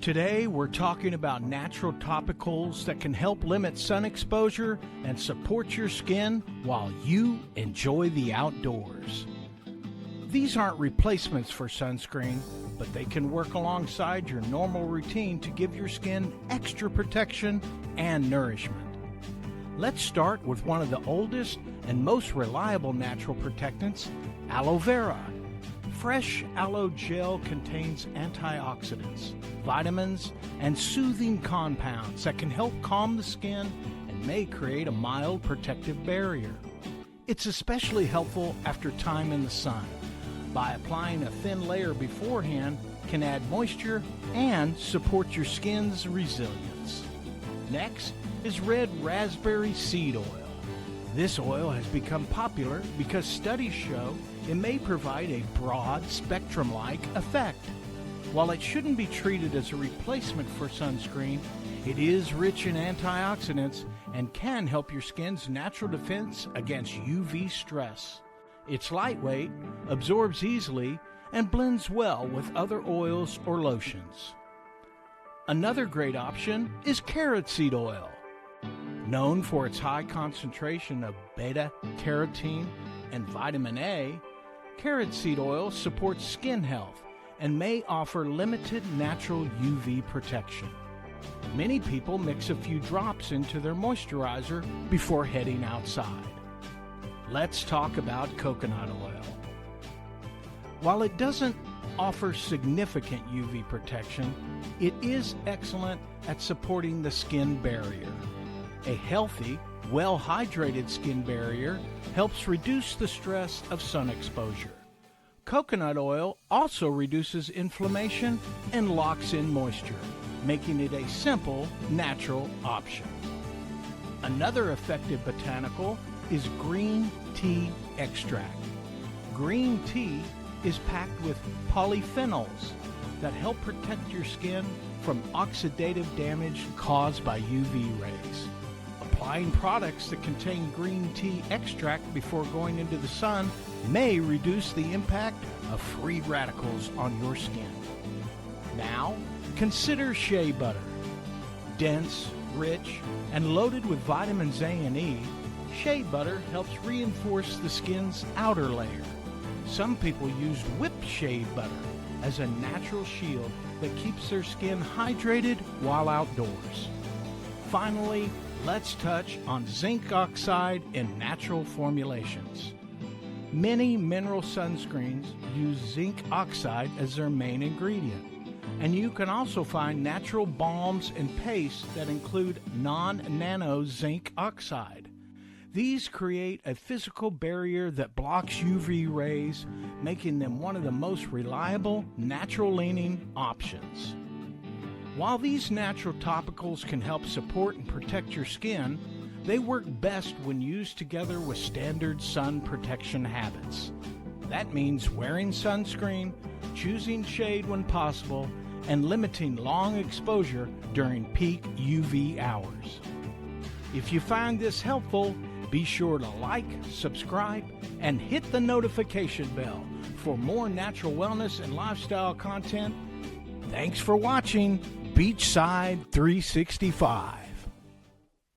Today we're talking about natural topicals that can help limit sun exposure and support your skin while you enjoy the outdoors. These aren't replacements for sunscreen, but they can work alongside your normal routine to give your skin extra protection and nourishment. Let's start with one of the oldest and most reliable natural protectants, aloe vera. Fresh aloe gel contains antioxidants, vitamins, and soothing compounds that can help calm the skin and may create a mild protective barrier. It's especially helpful after time in the sun. By applying a thin layer beforehand, can add moisture and support your skin's resilience. Next is red raspberry seed oil. This oil has become popular because studies show it may provide a broad spectrum-like effect. While it shouldn't be treated as a replacement for sunscreen, it is rich in antioxidants and can help your skin's natural defense against UV stress. It's lightweight, absorbs easily, and blends well with other oils or lotions. Another great option is carrot seed oil. Known for its high concentration of beta-carotene and vitamin A, carrot seed oil supports skin health and may offer limited natural UV protection. Many people mix a few drops into their moisturizer before heading outside. Let's talk about coconut oil. While it doesn't offer significant UV protection, it is excellent at supporting the skin barrier. A healthy, well-hydrated skin barrier helps reduce the stress of sun exposure. Coconut oil also reduces inflammation and locks in moisture, making it a simple, natural option. Another effective botanical is green tea extract. Green tea is packed with polyphenols that help protect your skin from oxidative damage caused by UV rays. Applying products that contain green tea extract before going into the sun may reduce the impact of free radicals on your skin. Now, consider Shea Butter. Dense, rich, and loaded with vitamins A and E, Shea Butter helps reinforce the skin's outer layer. Some people use whipped shea butter as a natural shield that keeps their skin hydrated while outdoors. Finally, let's touch on zinc oxide in natural formulations. Many mineral sunscreens use zinc oxide as their main ingredient, and you can also find natural balms and pastes that include non-nano zinc oxide. These create a physical barrier that blocks UV rays, making them one of the most reliable, natural-leaning options. While these natural topicals can help support and protect your skin, they work best when used together with standard sun protection habits. That means wearing sunscreen, choosing shade when possible, and limiting long exposure during peak UV hours. If you find this helpful, be sure to like, subscribe, and hit the notification bell for more natural wellness and lifestyle content. Thanks for watching Beachside 365.